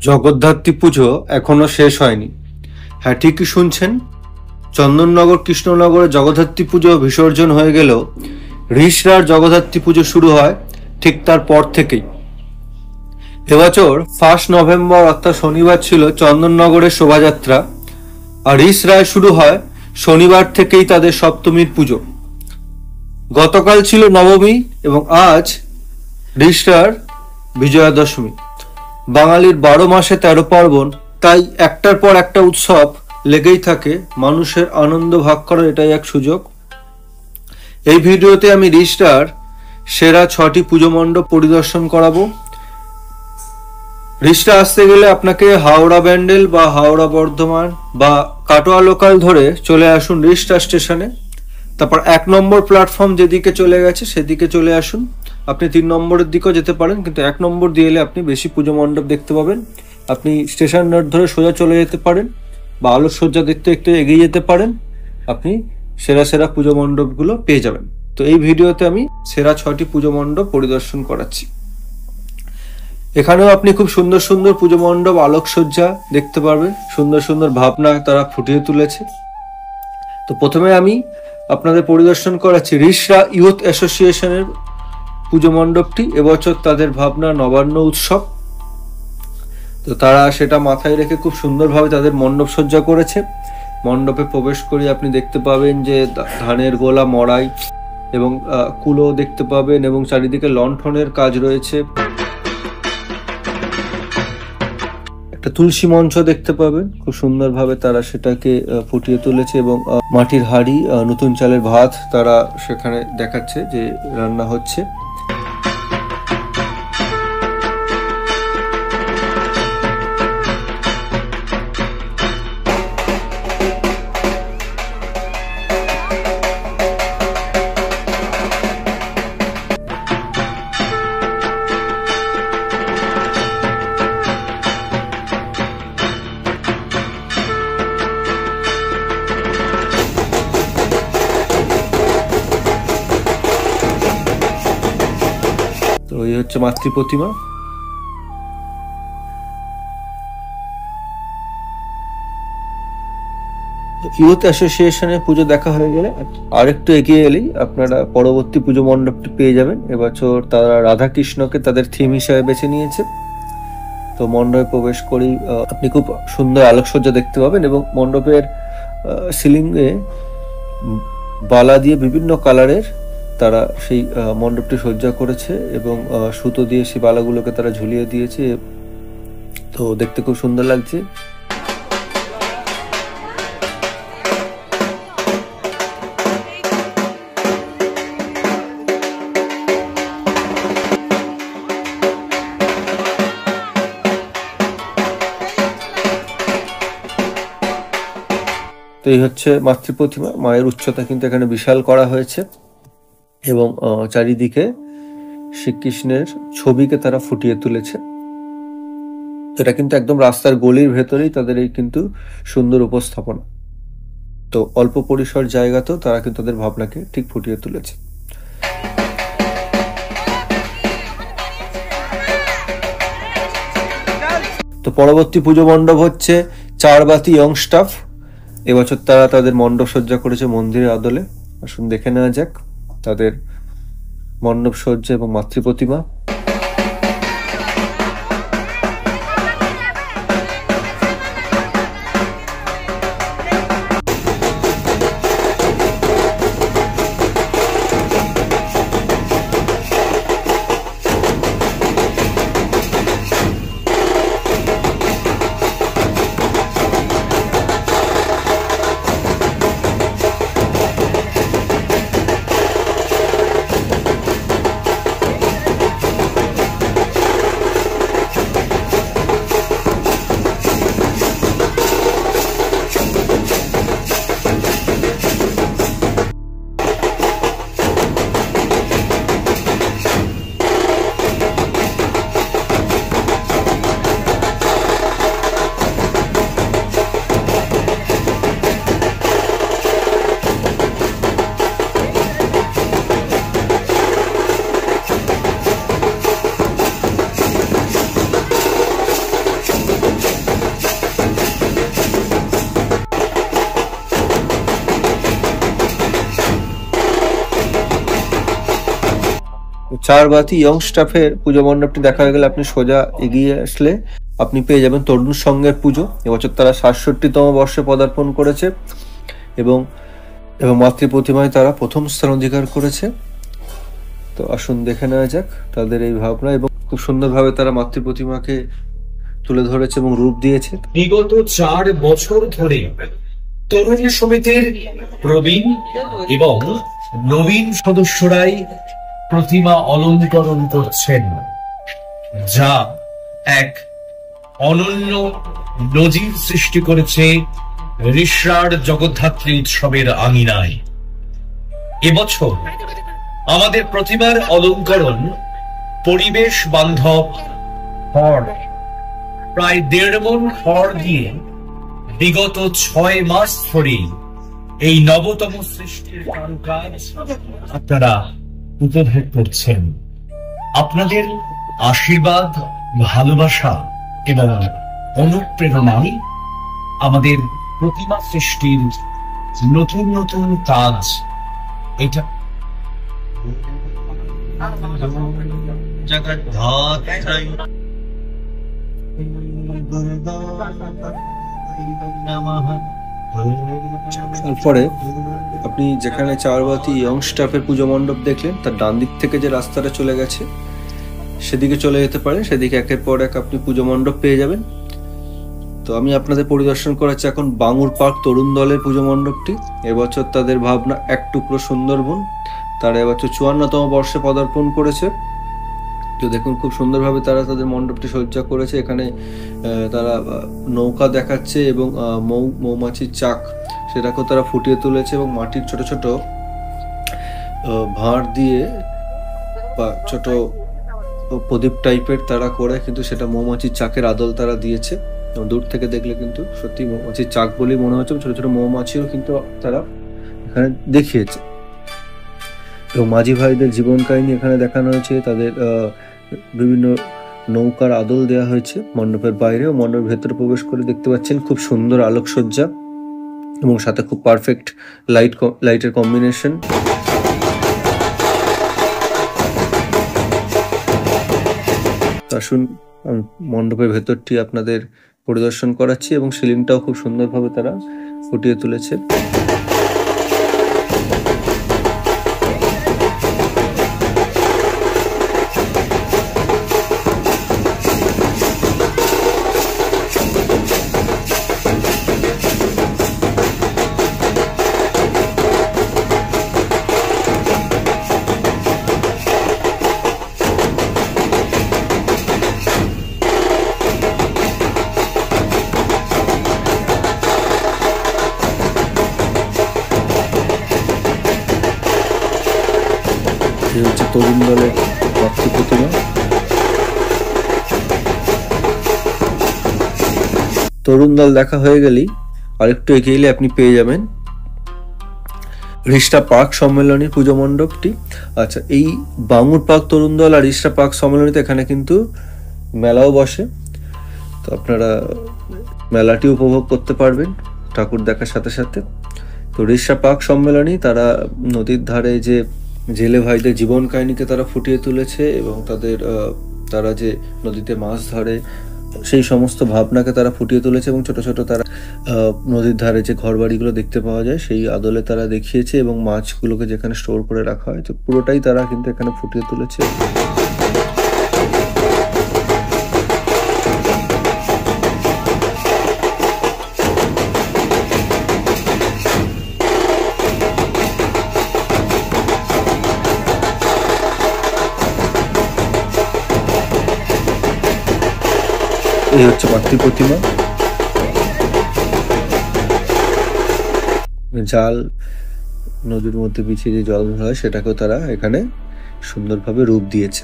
জগদ্ধাত্রী পুজো এখনো শেষ হয়নি। হ্যাঁ, ঠিকই শুনছেন। চন্দননগর কৃষ্ণনগরে জগদ্ধাত্রী পুজো বিসর্জন হয়ে গেলেও রিষড়ার জগদ্ধাত্রী পুজো শুরু হয় ঠিক তার পর থেকেই। এবছর 1 নভেম্বর অর্থাৎ শনিবার ছিল চন্দননগরের শোভাযাত্রা, আর রিষড়ায় শুরু হয় শনিবার থেকেই তাদের সপ্তমীর পুজো। গতকাল ছিল নবমী এবং আজ রিষড়ার বিজয়া দশমী। বাঙালির 12 মাসে 13 পার্বণ, তাই একটার পর একটা উৎসব লেগেই থাকে। মানুষের আনন্দ ভাগ করার এটাই এক সুযোগ। এই ভিডিওতে আমি রিষড়ার সেরা 6টি পুজো মণ্ডপ পরিদর্শন করাবো। রিষড়া আসতে গেলে আপনাকে হাওড়া ব্যান্ডেল বা হাওড়া বর্ধমান বা কাটোয়া লোকাল ধরে চলে আসুন রিষড়া স্টেশনে। তারপর 1 নম্বর প্ল্যাটফর্ম যেদিকে চলে গেছে সেদিকে চলে আসুন। আপনি 3 নম্বরের দিকেও যেতে পারেন, কিন্তু 1 নম্বর দিয়ে এলে আপনি বেশি পুজো মণ্ডপ দেখতে পাবেন। আপনি স্টেশন রোড ধরে সোজা চলে যেতে পারেন বা আলোকসজ্জা দেখতে একটু এগিয়ে যেতে পারেন। আপনি সেরা সেরা পুজো মণ্ডপগুলো পেয়ে যাবেন। তো এই ভিডিওতে আমি সেরা 6টি পুজো মণ্ডপ পরিদর্শন করাচ্ছি। এখানেও আপনি খুব সুন্দর সুন্দর পুজো মণ্ডপ, আলোকসজ্জা দেখতে পারবেন। সুন্দর সুন্দর ভাবনা তারা ফুটিয়ে তুলেছে। তো প্রথমে আমি আপনাদের পরিদর্শন করাচ্ছি রিষড়া ইউথ অ্যাসোসিয়েশনের পুজো মণ্ডপটি। এবছর তাদের ভাবনা নবান্ন উৎসব, তো তারা সেটা মাথায় রেখে খুব সুন্দরভাবে তাদের মণ্ডপ সজ্জা করেছে। মণ্ডপে প্রবেশ করে আপনি দেখতে পাবেন যে ধানের গোলা মড়াই এবং কুলো দেখতে পাবেন, এবং চারিদিকে লণ্ঠনের কাজ রয়েছে। একটা তুলসী মঞ্চ দেখতে পাবেন, খুব সুন্দরভাবে তারা সেটাকে ফুটিয়ে তুলেছে, এবং মাটির হাঁড়ি, নতুন চালের ভাত তারা সেখানে দেখাচ্ছে যে রান্না হচ্ছে। তো এই হচ্ছে মাতৃ প্রতিমা। ইউথ অ্যাসোসিয়েশনের পুজো দেখা হয়ে গেলে আর একটু এগিয়ে এলেই আপনারা পরবর্তী পুজো মণ্ডপটি পেয়ে যাবেন। এবছর তারা রাধাকৃষ্ণকে তাদের থিম হিসাবে বেছে নিয়েছে। তো মণ্ডপে প্রবেশ করেই আপনি খুব সুন্দর আলোকসজ্জা দেখতে পাবেন, এবং মণ্ডপের সিলিংয়ে বালা দিয়ে বিভিন্ন কালারের তারা সেই মণ্ডপটি সজ্জা করেছে, এবং সুতো দিয়ে সেই বালাগুলোকে তারা ঝুলিয়ে দিয়েছে। তো দেখতে খুব সুন্দর লাগছে। তো এই হচ্ছে মাতৃ প্রতিমা। মায়ের উচ্চতা কিন্তু এখানে বিশাল করা হয়েছে, এবং চারিদিকে শ্রীকৃষ্ণের ছবিকে তারা ফুটিয়ে তুলেছে। এটা কিন্তু একদম রাস্তার গলির ভেতরেই তাদের এই কিন্তু সুন্দর উপস্থাপনা। তো অল্প পরিসর জায়গাতেও তারা কিন্তু তাদের ভাবনাকে ঠিক ফুটিয়ে তুলেছে। তো পরবর্তী পুজো মণ্ডপ হচ্ছে চারবাতি ইয়ং স্টাফ। এবছর তারা তাদের মণ্ডপ সজ্জা করেছে মন্দিরের আদলে। আসুন দেখে নেওয়া যাক তাদের মণ্ডপ সজ্জা এবং মাতৃ প্রতিমা। চারবাতি ইয়ং স্টাফের পুজো মণ্ডপটি দেখা হয়ে গেলে আপনি সোজা এগিয়ে আসলে আপনি পেয়ে যাবেন তরুণ সংঘের পুজো। এবছর তারা ৬৭তম বর্ষে পদার্পণ করেছে এবং মাতৃ প্রতিমায় তারা প্রথম স্থান অধিকার করেছে। তো আসুন দেখে নেওয়া যাক তাদের এই ভাবনা, এবং খুব সুন্দরভাবে তারা মাতৃ প্রতিমাকে তুলে ধরেছে এবং রূপ দিয়েছে। বিগত 4 বছর ধরে তরুণ সমিতির প্রবীণ এবং নবীন সদস্যরাই প্রতিমা অলঙ্করণ করছেন, যা এক অনন্য নজির সৃষ্টি করেছে ঋষরার জগদ্ধাত্রী উৎসবের আঙিনায়। এবছর আমাদের প্রতিমার অলঙ্করণ পরিবেশ বান্ধব খড়, প্রায় 1.5 মণ খড় দিয়ে বিগত 6 মাস ধরে এই নবতম সৃষ্টির কারুকাজ আপনারা উপভোগ করছেন। আপনাদের আশীর্বাদ, ভালোবাসা এবং অনুপ্রেরণায় আমাদের প্রতিমা সৃষ্টির নতুন নতুন কাজ এটা তারপরে আপনি যেখানে চারবাতি ইয়ং স্টাফের পুজো মণ্ডপ দেখলেন, তার ডান দিক থেকে যে রাস্তাটা চলে গেছে সেদিকে চলে যেতে পারেন। সেদিকে একের পর এক আপনি পুজো মণ্ডপ পেয়ে যাবেন। তো আমি আপনাদের পরিদর্শন করাচ্ছি এখন বাঙুর পার্ক তরুণ দলের পুজো মণ্ডপটি। এবছর তাদের ভাবনা এক টুকরো সুন্দরবন। তারা এবছর 54তম বর্ষে পদার্পণ করেছে। তো দেখুন খুব সুন্দরভাবে তারা তাদের মণ্ডপটি সজ্জা করেছে। এখানে তারা নৌকা দেখাচ্ছে এবং মৌমাছির চাক সেটাকেও তারা ফুটিয়ে তুলেছে এবং মাটির ছোট ছোট ভাঁড় দিয়ে বা ছোট প্রদীপ টাইপের তারা করে, কিন্তু সেটা মৌমাছির চাকের আদল তারা দিয়েছে। দূর থেকে দেখলে কিন্তু সত্যি মৌমাছির চাক বলেই মনে হচ্ছে। ছোট ছোট মৌমাছিও কিন্তু তারা এখানে দেখিয়েছে। এবং মাঝি ভাইদের জীবন কাহিনী এখানে দেখানো হয়েছে। তাদের বিভিন্ন নৌকার আদল দেওয়া হয়েছে মণ্ডপের বাইরে, ও মণ্ডপের ভেতরে প্রবেশ করে দেখতে পাচ্ছেন খুব সুন্দর আলোকসজ্জা এবং সাথে খুব পারফেক্ট লাইটের কম্বিনেশন। আসুন মণ্ডপের ভেতরটি আপনাদের পরিদর্শন করাচ্ছি এবং সিলিংটাও খুব সুন্দরভাবে তারা ফুটিয়ে তুলেছে। হচ্ছে তরুণ দলের মাতৃ প্রতিমা। তরুণ দল দেখা হয়ে গেলেই আরেকটু এগিয়ে এলে আপনি পেয়ে যাবেন রিষ্টা পার্ক সম্মেলনী পুজো মণ্ডপটি। আচ্ছা, এই বাঙুর পার্ক তরুণ দল আর রিষ্টা পার্ক সম্মেলনীতে এখানে কিন্তু মেলাও বসে। তো আপনারা মেলাটি উপভোগ করতে পারবেন ঠাকুর দেখার সাথে সাথে। তো রিষ্টা পার্ক সম্মেলনী তারা নদীর ধারে যে জেলে ভাইদের জীবন কাহিনীকে তারা ফুটিয়ে তুলেছে এবং তারা যে নদীতে মাছ ধরে সেই সমস্ত ভাবনাকে তারা ফুটিয়ে তুলেছে এবং ছোট ছোট তারা নদীর ধারে যে ঘরবাড়িগুলো দেখতে পাওয়া যায় সেই আদলে তারা দেখিয়েছে এবং মাছগুলোকে যেখানে স্টোর করে রাখা হয়, তো পুরোটাই তারা কিন্তু এখানে ফুটিয়ে তুলেছে। এই হচ্ছে মাতৃ প্রতিমা। জাল নদীর মধ্যে বিছিয়ে যে জল হয় সেটাকেও তারা এখানে সুন্দরভাবে রূপ দিয়েছে।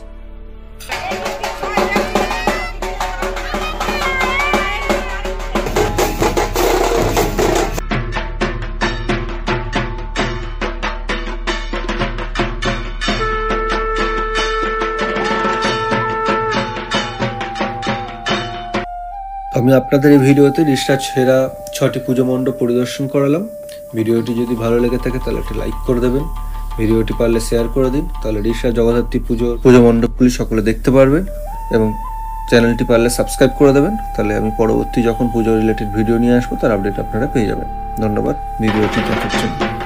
আমি আপনাদের এই ভিডিওতে রিষ্টার সেরা 6টি পুজো মণ্ডপ পরিদর্শন করালাম। ভিডিওটি যদি ভালো লেগে থাকে তাহলে একটা লাইক করে দেবেন, ভিডিওটি পারলে শেয়ার করে দিন, তাহলে ঋষিরাজ জগদ্ধাত্রী পুজো মণ্ডপগুলি সকলে দেখতে পারবেন। এবং চ্যানেলটি পারলে সাবস্ক্রাইব করে দেবেন, তাহলে আমি পরবর্তী যখন পুজো রিলেটেড ভিডিও নিয়ে আসবো তার আপডেট আপনারা পেয়ে যাবেন। ধন্যবাদ ভিডিওটি দেখার জন্য।